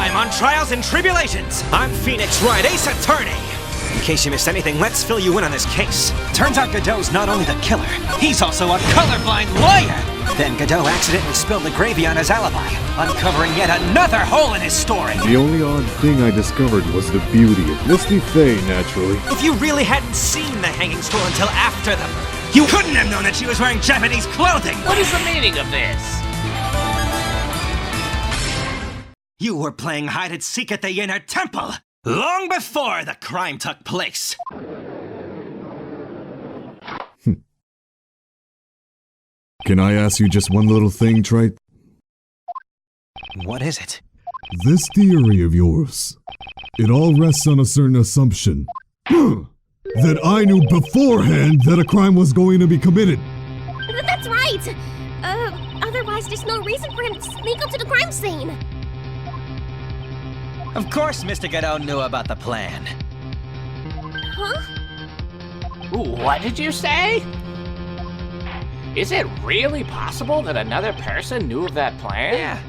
time on Trials and Tribulations. I'm Phoenix Wright, Ace Attorney. In case you missed anything, let's fill you in on this case. Turns out Godot's not only the killer, he's also a colorblind lawyer. Then Godot accidentally spilled the gravy on his alibi, uncovering yet another hole in his story. The only odd thing I discovered was the beauty of Misty Faye, naturally. If you really hadn't seen the hanging scroll until after the murder, you couldn't have known that she was wearing Japanese clothing! What is the meaning of this? You were playing hide-and-seek at the Inner Temple, long before the crime took place. Can I ask you just one little thing, Trite? What is it? This theory of yours, it all rests on a certain assumption. That I knew beforehand that a crime was going to be committed. That's right! Otherwise there's no reason for him to sneak up to the crime scene. Of course Mr. Godot knew about the plan. Huh? What did you say? Is it really possible that another person knew of that plan? Yeah,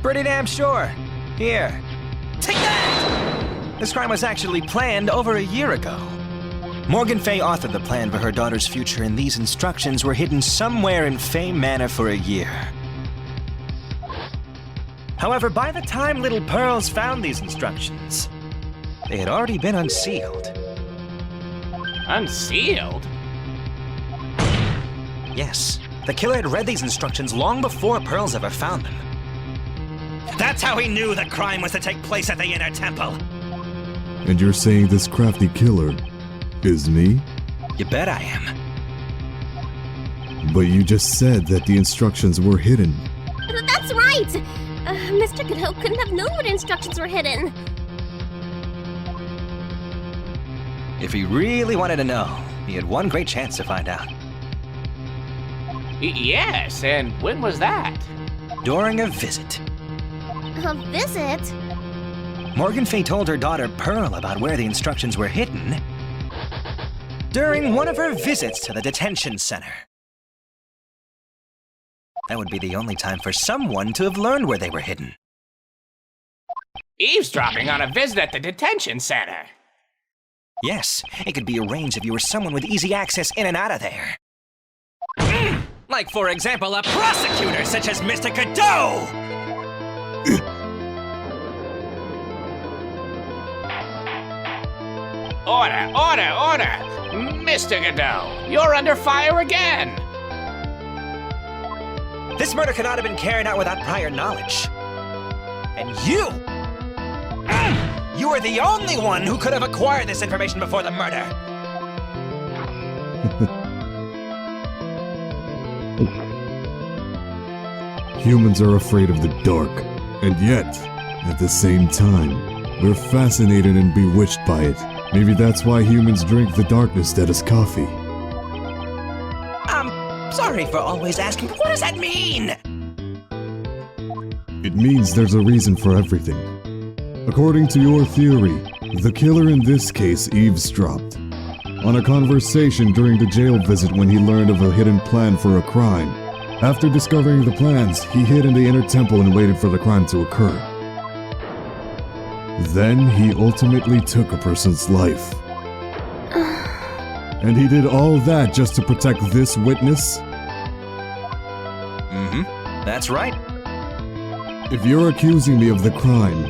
pretty damn sure. Here, take that! This crime was actually planned over a year ago. Morgan Fay authored the plan for her daughter's future, and these instructions were hidden somewhere in Fay Manor for a year. However, by the time Little Pearls found these instructions, they had already been unsealed. Unsealed? Yes, the killer had read these instructions long before Pearls ever found them. That's how he knew the crime was to take place at the Inner Temple. And you're saying this crafty killer is me? You bet I am. But you just said that the instructions were hidden. That's right! Mr. Godot couldn't have known what instructions were hidden. If he really wanted to know, he had one great chance to find out. Yes, and when was that? During a visit. A visit? Morgan Fay told her daughter Pearl about where the instructions were hidden during one of her visits to the detention center. That would be the only time for someone to have learned where they were hidden. Eavesdropping on a visit at the detention center. Yes, it could be arranged if you were someone with easy access in and out of there. Like, for example, a prosecutor such as Mr. Godot! Order, order, order! Mr. Godot, you're under fire again! This murder could not have been carried out without prior knowledge. And you! You were the only one who could have acquired this information before the murder! Humans are afraid of the dark, and yet, at the same time, we're fascinated and bewitched by it. Maybe that's why humans drink the darkness that is coffee. Sorry for always asking, but what does that mean? It means there's a reason for everything. According to your theory, the killer in this case eavesdropped on a conversation during the jail visit when he learned of a hidden plan for a crime. After discovering the plans, he hid in the Inner Temple and waited for the crime to occur. Then he ultimately took a person's life. And he did all that just to protect this witness? That's right. If you're accusing me of the crime,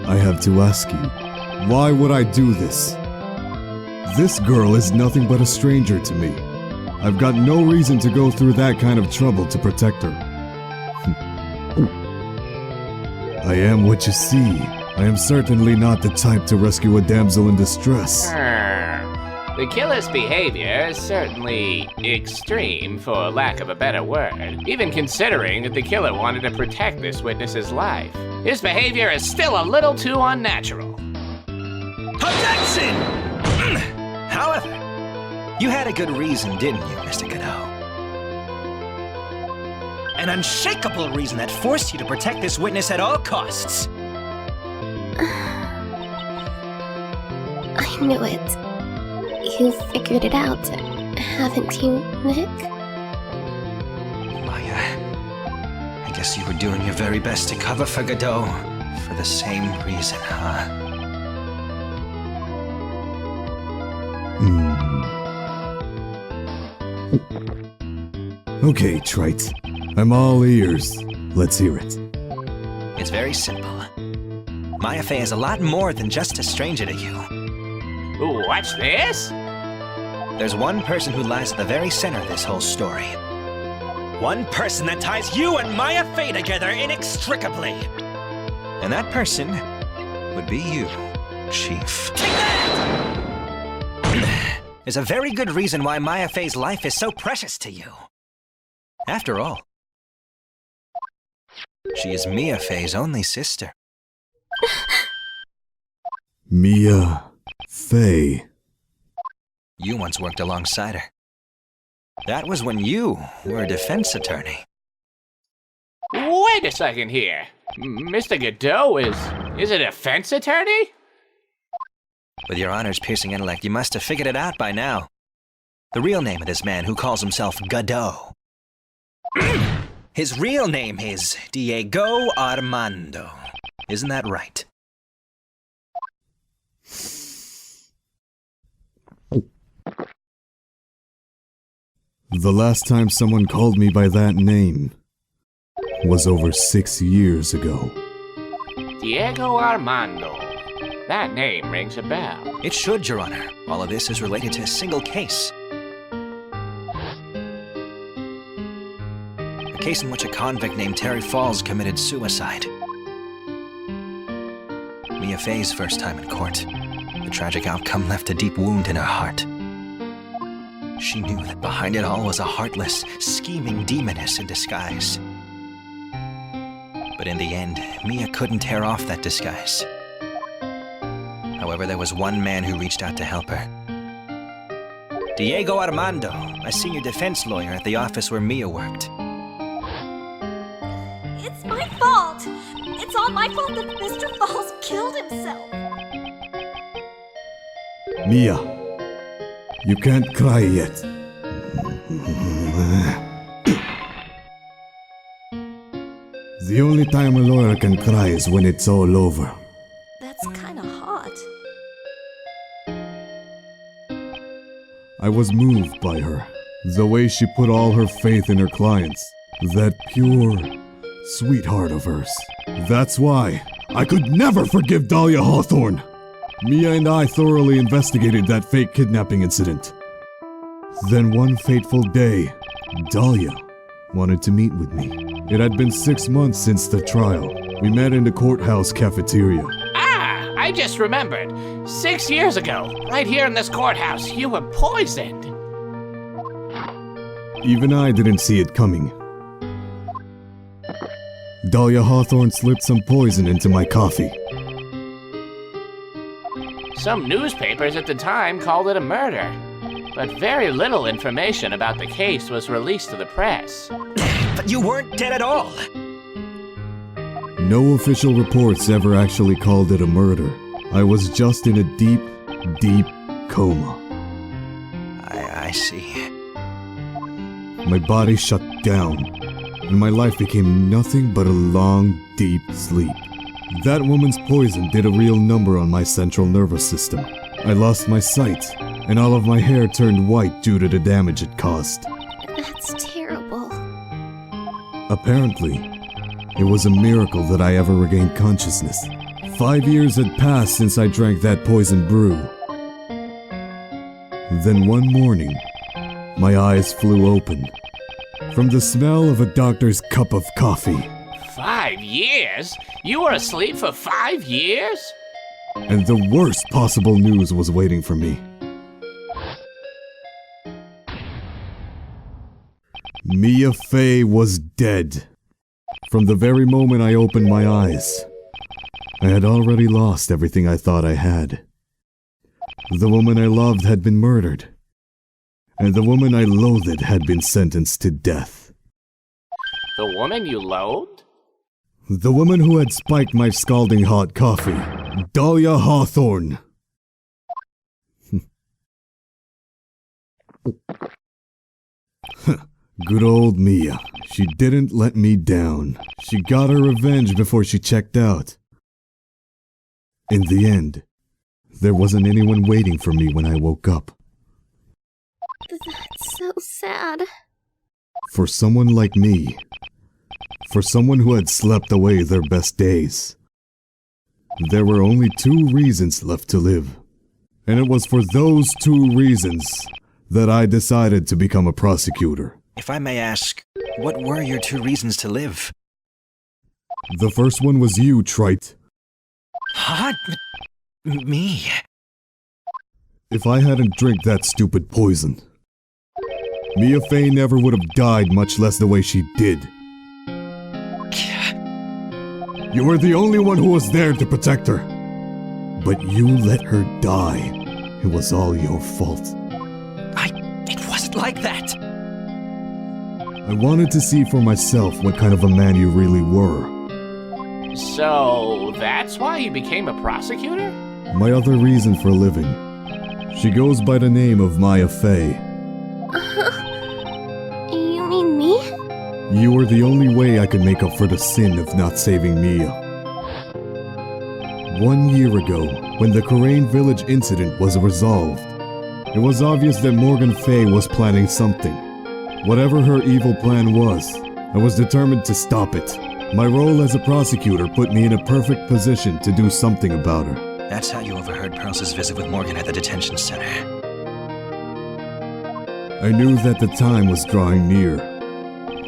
I have to ask you, why would I do this? This girl is nothing but a stranger to me. I've got no reason to go through that kind of trouble to protect her. I am what you see. I am certainly not the type to rescue a damsel in distress. The killer's behavior is certainly extreme, for lack of a better word. Even considering that the killer wanted to protect this witness's life, his behavior is still a little too unnatural. Objection! However, you had a good reason, didn't you, Mr. Godot? An unshakable reason that forced you to protect this witness at all costs. I knew it. You figured it out, haven't you, Nick? I guess you were doing your very best to cover for Godot. For the same reason, huh? Okay, Trite. I'm all ears. Let's hear it. It's very simple. Maya Fey is a lot more than just a stranger to you. Ooh, what's this? There's one person who lies at the very center of this whole story. One person that ties you and Maya Fey together inextricably. And that person would be you, Chief. Take that! There's a very good reason why Maya Fey's life is so precious to you. After all, she is Mia Fey's only sister. Mia Fey. You once worked alongside her. That was when you were a defense attorney. Wait a second here. Mr. Godot is a defense attorney? With your honor's piercing intellect, you must have figured it out by now. The real name of this man who calls himself Godot. His real name is Diego Armando. Isn't that right? The last time someone called me by that name was over 6 years ago. Diego Armando. That name rings a bell. It should, Your Honor. All of this is related to a single case. A case in which a convict named Terry Falls committed suicide. Mia Fey's first time in court. The tragic outcome left a deep wound in her heart. She knew that behind it all was a heartless, scheming demoness in disguise. But in the end, Mia couldn't tear off that disguise. However, there was one man who reached out to help her. Diego Armando, a senior defense lawyer at the office where Mia worked. It's my fault! It's all my fault that Mr. Falls killed himself! Mia, you can't cry yet. The only time a lawyer can cry is when it's all over. That's kinda hot. I was moved by her. The way she put all her faith in her clients. That pure, sweet heart of hers. That's why I could never forgive Dahlia Hawthorne. Mia and I thoroughly investigated that fake kidnapping incident. Then one fateful day, Dahlia wanted to meet with me. It had been 6 months since the trial. We met in the courthouse cafeteria. Ah, I just remembered. 6 years ago, right here in this courthouse, you were poisoned. Even I didn't see it coming. Dahlia Hawthorne slipped some poison into my coffee. Some newspapers at the time called it a murder. But very little information about the case was released to the press. But you weren't dead at all! No official reports ever actually called it a murder. I was just in a deep, deep coma. I see. My body shut down, and my life became nothing but a long, deep sleep. That woman's poison did a real number on my central nervous system. I lost my sight, and all of my hair turned white due to the damage it caused. That's terrible. Apparently, it was a miracle that I ever regained consciousness. 5 years had passed since I drank that poison brew. Then one morning, my eyes flew open from the smell of a doctor's cup of coffee. 5 years? You were asleep for 5 years? And the worst possible news was waiting for me. Mia Fey was dead. From the very moment I opened my eyes, I had already lost everything I thought I had. The woman I loved had been murdered, and the woman I loathed had been sentenced to death. The woman you loathed? The woman who had spiked my scalding hot coffee, Dahlia Hawthorne. Good old Mia. She didn't let me down. She got her revenge before she checked out. In the end, there wasn't anyone waiting for me when I woke up. That's so sad. For someone like me, for someone who had slept away their best days, there were only 2 reasons left to live. And it was for those 2 reasons that I decided to become a prosecutor. If I may ask, what were your 2 reasons to live? The first one was you, Wright. Huh? Me? If I hadn't drank that stupid poison, Mia Fey never would have died, much less the way she did. You were the only one who was there to protect her. But you let her die. It was all your fault. It wasn't like that. I wanted to see for myself what kind of a man you really were. So, that's why you became a prosecutor? My other reason for living. She goes by the name of Maya Fey. You mean me? You were the only way I could make up for the sin of not saving Mia. 1 year ago, when the Karain village incident was resolved, it was obvious that Morgan Fey was planning something. Whatever her evil plan was, I was determined to stop it. My role as a prosecutor put me in a perfect position to do something about her. That's how you overheard Pearls' visit with Morgan at the detention center. I knew that the time was drawing near.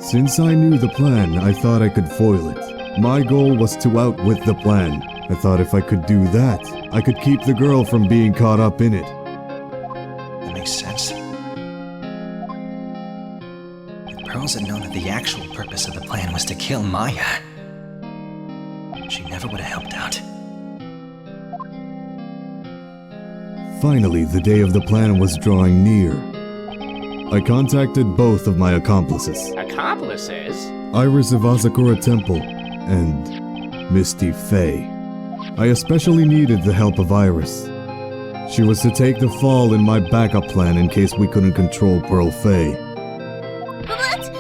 Since I knew the plan, I thought I could foil it. My goal was to outwit the plan. I thought if I could do that, I could keep the girl from being caught up in it. That makes sense. If Pearls had known that the actual purpose of the plan was to kill Maya, she never would have helped out. Finally, the day of the plan was drawing near. I contacted both of my accomplices. Accomplices? Iris of Asakura Temple and Misty Fey. I especially needed the help of Iris. She was to take the fall in my backup plan in case we couldn't control Pearl Fey. But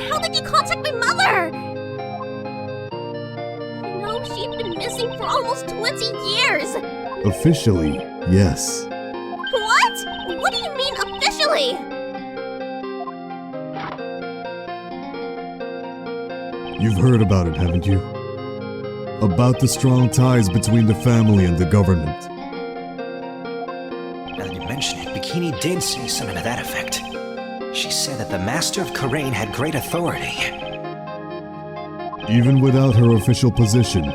how did you contact my mother? You know, she'd been missing for almost 20 years. Officially, yes. What? What do you mean officially? You've heard about it, haven't you? About the strong ties between the family and the government. Now that you mention it, Bikini did say something to that effect. She said that the Master of Karain had great authority. Even without her official position,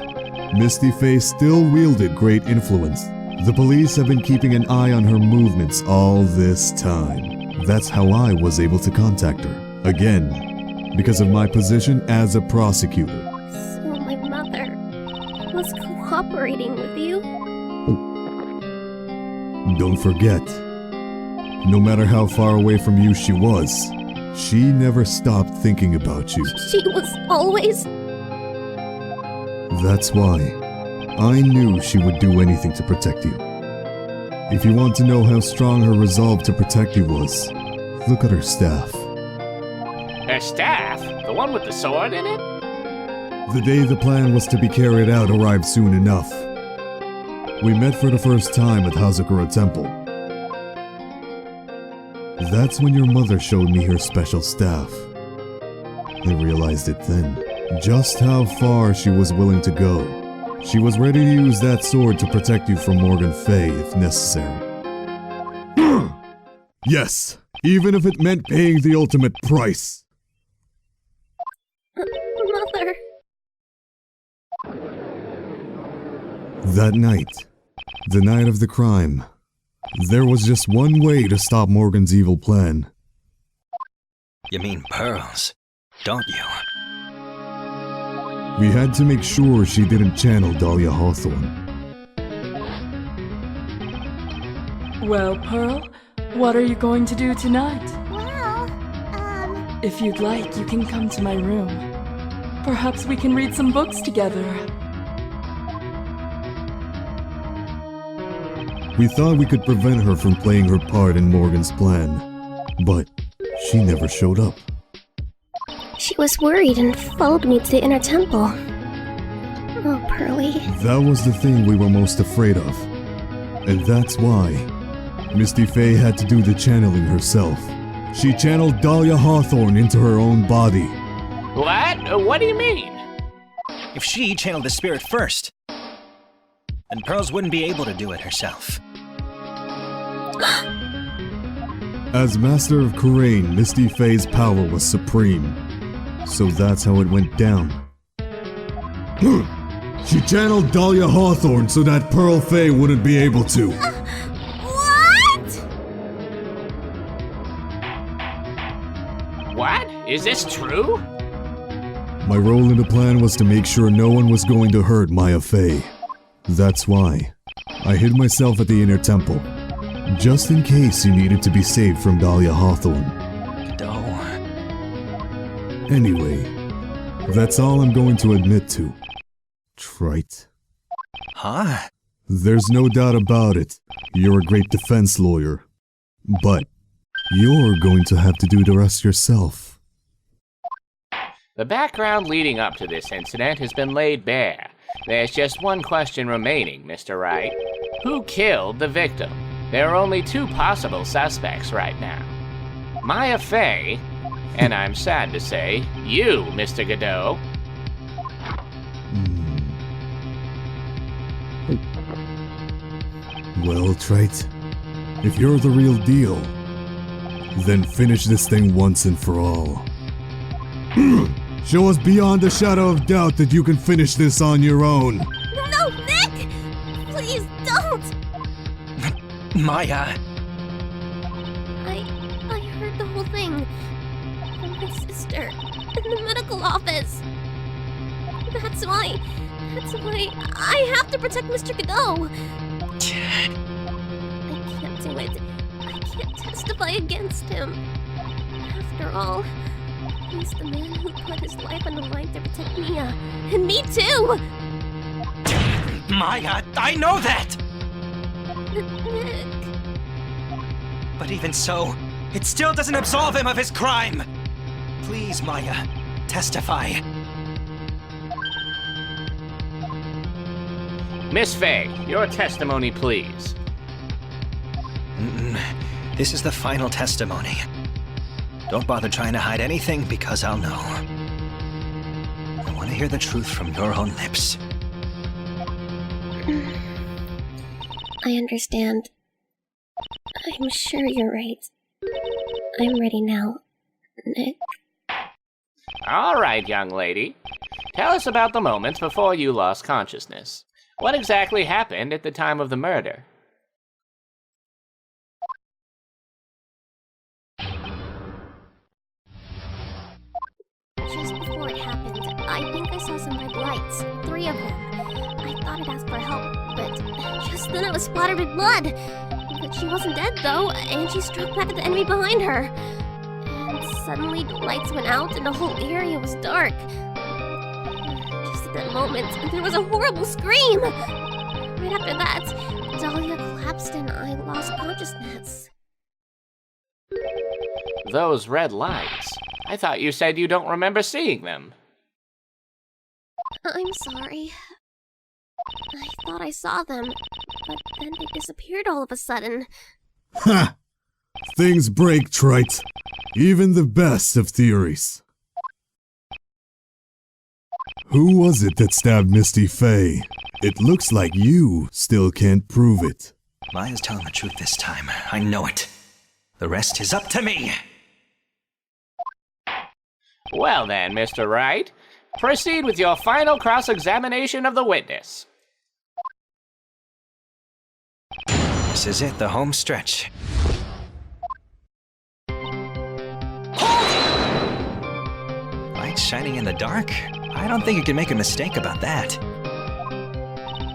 Misty Fey still wielded great influence. The police have been keeping an eye on her movements all this time. That's how I was able to contact her. Again, because of my position as a prosecutor. So my mother was cooperating with you? Don't forget, no matter how far away from you she was, she never stopped thinking about you. She was always... That's why I knew she would do anything to protect you. If you want to know how strong her resolve to protect you was, look at her staff. Her staff? The one with the sword in it? The day the plan was to be carried out arrived soon enough. We met for the first time at Hazakura Temple. That's when your mother showed me her special staff. I realized it then, just how far she was willing to go. She was ready to use that sword to protect you from Morgan Fey if necessary. Yes, even if it meant paying the ultimate price. Mother... That night, the night of the crime, there was just one way to stop Morgan's evil plan. You mean Pearls, don't you? We had to make sure she didn't channel Dahlia Hawthorne. Well, Pearl, what are you going to do tonight? Well, If you'd like, you can come to my room. Perhaps we can read some books together. We thought we could prevent her from playing her part in Morgan's plan, but she never showed up. she was worried and followed me to the inner temple. Oh, Pearly. That was the thing we were most afraid of. And that's why Misty Faye had to do the channeling herself. She channeled Dahlia Hawthorne into her own body. What? What do you mean? If she channeled the spirit first, then Pearls wouldn't be able to do it herself. As Master of Kurain, Misty Faye's power was supreme. So that's how it went down. She channeled Dahlia Hawthorne so that Pearl Faye wouldn't be able to. What? What? Is this true? My role in the plan was to make sure no one was going to hurt Maya Faye. That's why I hid myself at the inner temple, just in case you needed to be saved from Dahlia Hawthorne. Godot. Anyway, that's all I'm going to admit to. Trite. Huh? There's no doubt about it. You're a great defense lawyer. But you're going to have to do the rest yourself. The background leading up to this incident has been laid bare. There's just one question remaining, Mr. Wright. Who killed the victim? There are only two possible suspects right now. Maya Faye, and I'm sad to say, you, Mr. Godot. Well, Trite, if you're the real deal, then finish this thing once and for all. Show us beyond a shadow of doubt that you can finish this on your own. No, Nick! Please don't! Maya. I heard the whole thing from my sister in the medical office. That's why I have to protect Mr. Godot. I can't do it. I can't testify against him. After all, he's the man who put his life on the line to protect Mia. And me too! Maya, I know that! Nick. But even so, it still doesn't absolve him of his crime! Please, Maya, testify. Miss Faye, your testimony, please. This is the final testimony. Don't bother trying to hide anything, because I'll know. I want to hear the truth from your own lips. I understand. I'm sure you're right. I'm ready now, Nick. All right, young lady. Tell us about the moments before you lost consciousness. What exactly happened at the time of the murder? Just before it happened, I think I saw some red lights. 3 of them. I thought I'd ask for help, but just then I was splattered with blood. But she wasn't dead, though, and she struck back at the enemy behind her. And suddenly the lights went out and the whole area was dark. Just at that moment, there was a horrible scream! Right after that, Dahlia collapsed and I lost consciousness. Those red lights. I thought you said you don't remember seeing them. I'm sorry. I thought I saw them, but then they disappeared all of a sudden. Ha! Things break, Trite. Even the best of theories. Who was it that stabbed Misty Faye? It looks like you still can't prove it. Maya's telling the truth this time. I know it. The rest is up to me. Well then, Mr. Wright, proceed with your final cross-examination of the witness. This is it, the home stretch. Lights shining in the dark? I don't think you can make a mistake about that.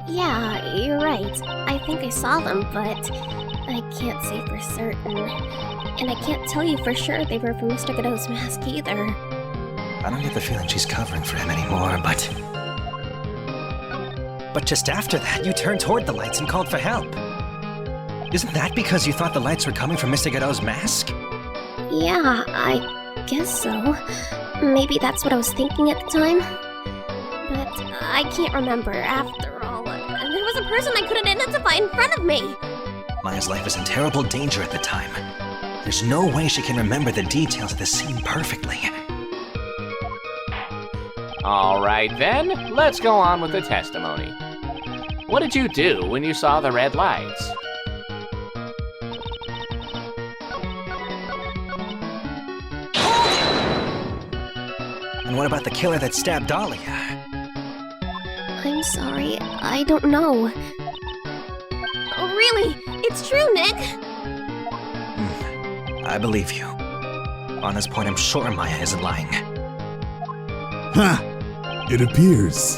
Yeah, you're right. I think I saw them, but I can't say for certain. And I can't tell you for sure they were from Mr. Godot's mask either. I don't get the feeling she's covering for him anymore, but just after that, you turned toward the lights and called for help. Isn't that because you thought the lights were coming from Mr. Godot's mask? Yeah, I guess so. Maybe that's what I was thinking at the time. But I can't remember. After all, there was a person I couldn't identify in front of me. Maya's life was in terrible danger at the time. There's no way she can remember the details of the scene perfectly. All right then, let's go on with the testimony. What did you do when you saw the red lights? And what about the killer that stabbed Dahlia? I'm sorry, I don't know. Oh, really? It's true, Nick! I believe you. On this point, I'm sure Maya isn't lying. Ha! It appears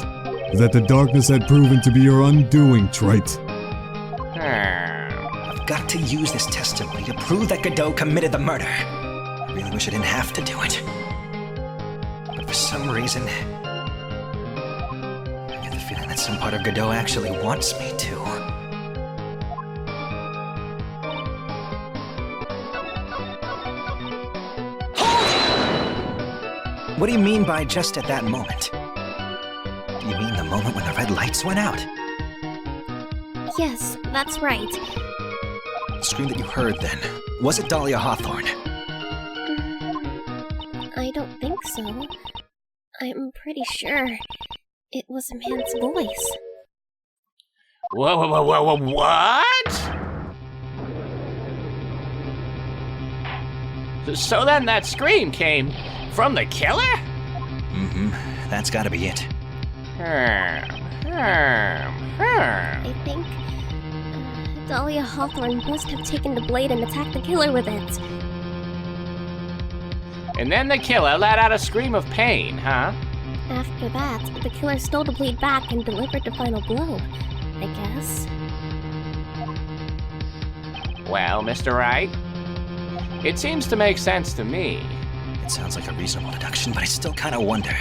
that the darkness had proven to be your undoing, Wright. I've got to use this testimony to prove that Godot committed the murder. I really wish I didn't have to do it. But for some reason, I get the feeling that some part of Godot actually wants me to. What do you mean by just at that moment? Do you mean the moment when the red lights went out? Yes, that's right. The scream that you heard then, was it Dahlia Hawthorne? I don't think so. I'm pretty sure it was a man's voice. Whoa, what? So then that scream came from the killer? Mm-hmm. That's gotta be it. I think Dahlia Hawthorne must have taken the blade and attacked the killer with it. And then the killer let out a scream of pain, huh? After that, the killer stole the blade back and delivered the final blow, I guess. Well, Mr. Wright, it seems to make sense to me. It sounds like a reasonable deduction, but I still kind of wonder.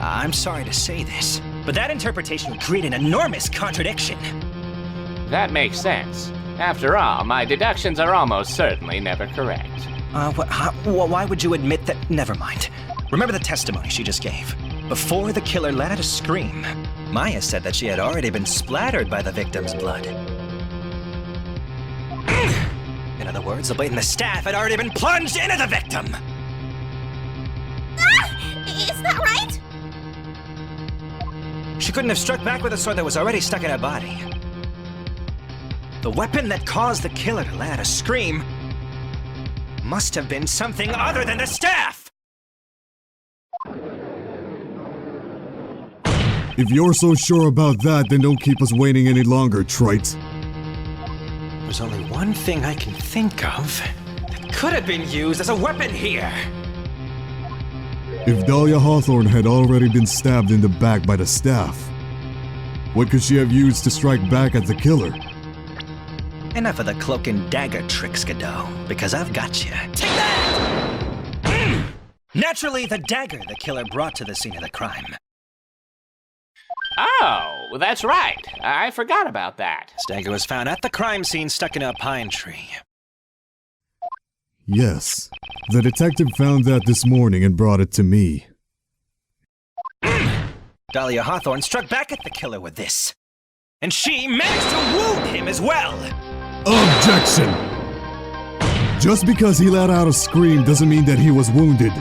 I'm sorry to say this, but that interpretation would create an enormous contradiction. That makes sense. After all, my deductions are almost certainly never correct. Why would you admit that? Never mind. Remember the testimony she just gave. Before the killer let out a scream, Maya said that she had already been splattered by the victim's blood. In other words, the blade and the staff had already been plunged into the victim! Ah! Is that right? She couldn't have struck back with a sword that was already stuck in her body. The weapon that caused the killer to let out a scream must have been something other than the staff! If you're so sure about that, then don't keep us waiting any longer, Wright. There's only one thing I can think of that could have been used as a weapon here. If Dahlia Hawthorne had already been stabbed in the back by the staff, what could she have used to strike back at the killer? Enough of the cloak and dagger tricks, Godot, because I've got you. Take that! Naturally, the dagger the killer brought to the scene of the crime. Oh, that's right. I forgot about that. This dagger was found at the crime scene stuck in a pine tree. Yes. The detective found that this morning and brought it to me. Dahlia Hawthorne struck back at the killer with this. And she managed to wound him as well! Objection! Just because he let out a scream doesn't mean that he was wounded.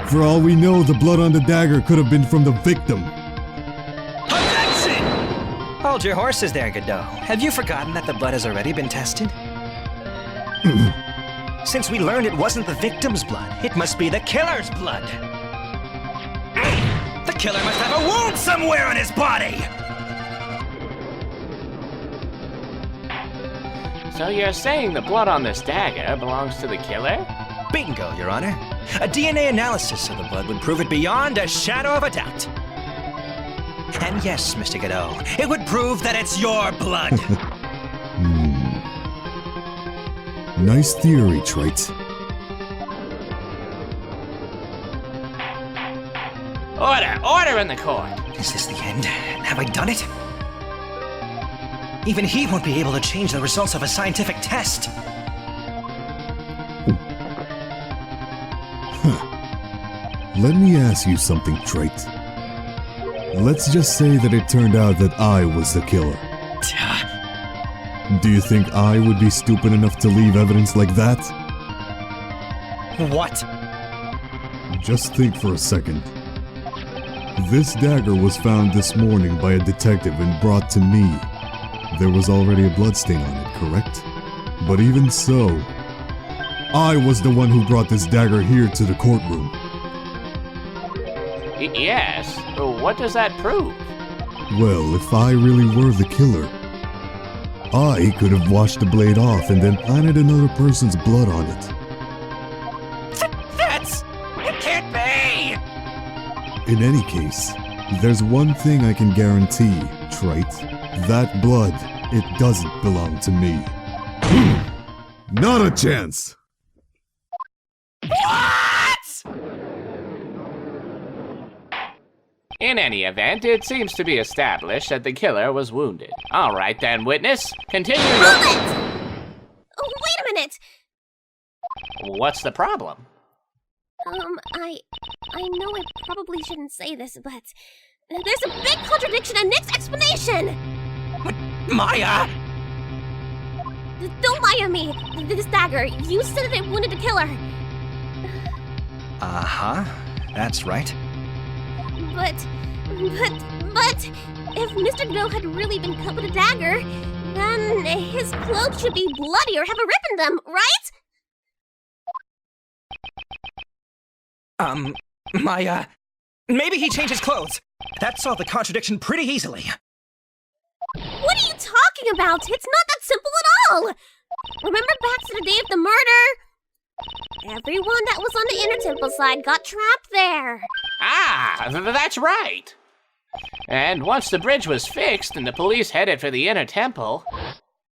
For all we know, the blood on the dagger could have been from the victim. Objection! Hold your horses there, Godot. Have you forgotten that the blood has already been tested? Since we learned it wasn't the victim's blood, it must be the killer's blood. The killer must have a wound somewhere on his body! So you're saying the blood on this dagger belongs to the killer? Bingo, Your Honor. A DNA analysis of the blood would prove it beyond a shadow of a doubt. And yes, Mr. Godot, it would prove that it's your blood. Nice theory, Wright. Order in the court. Is this the end? Have I done it? Even he won't be able to change the results of a scientific test. Let me ask you something, Wright. Let's just say that it turned out that I was the killer. Do you think I would be stupid enough to leave evidence like that? What? Just think for a second. This dagger was found this morning by a detective and brought to me. There was already a bloodstain on it, correct? But even so, I was the one who brought this dagger here to the courtroom. Yes. What does that prove? Well, if I really were the killer, I could have washed the blade off and then planted another person's blood on it. It can't be! In any case, there's one thing I can guarantee, Wright. That blood, it doesn't belong to me. Not a chance! What? In any event, it seems to be established that the killer was wounded. All right then, witness. Continue your... Hold it! Oh, wait a minute! What's the problem? I know I probably shouldn't say this, but there's a big contradiction in Nick's explanation! Maya! Don't lie to me! This dagger, you said that it wounded the killer! Uh-huh, that's right. But, if Mr. Godot had really been cut with a dagger, then his clothes should be bloody or have a rip in them, right? Maya, maybe he changed his clothes. That solved the contradiction pretty easily. What are you talking about? It's not that simple at all! Remember back to the day of the murder? Everyone that was on the inner temple side got trapped there. Ah, that's right. And once the bridge was fixed and the police headed for the inner temple...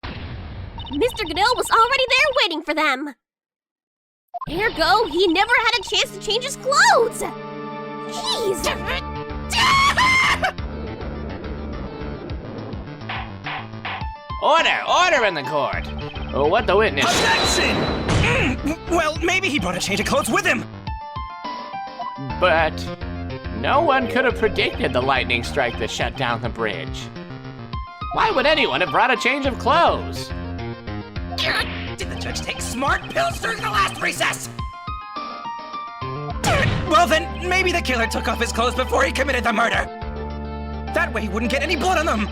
Mr. Godot was already there waiting for them. Ergo, he never had a chance to change his clothes. Jeez. Order in the court. What the witness... Objection! Well, maybe he brought a change of clothes with him. But no one could have predicted the lightning strike that shut down the bridge. Why would anyone have brought a change of clothes? Did the judge take smart pills during the last recess? Well then, maybe the killer took off his clothes before he committed the murder. That way he wouldn't get any blood on them.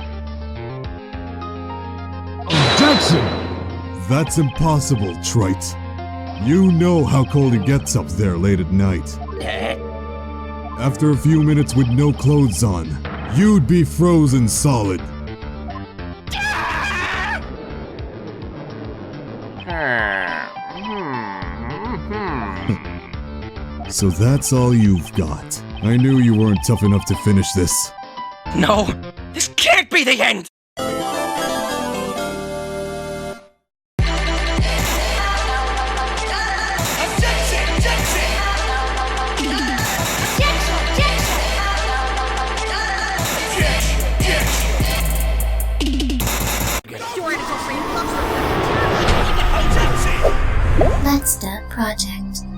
Objection! That's impossible, Wright. You know how cold it gets up there late at night. After a few minutes with no clothes on, you'd be frozen solid. So that's all you've got. I knew you weren't tough enough to finish this. No, this can't be the end! Let's Start Project.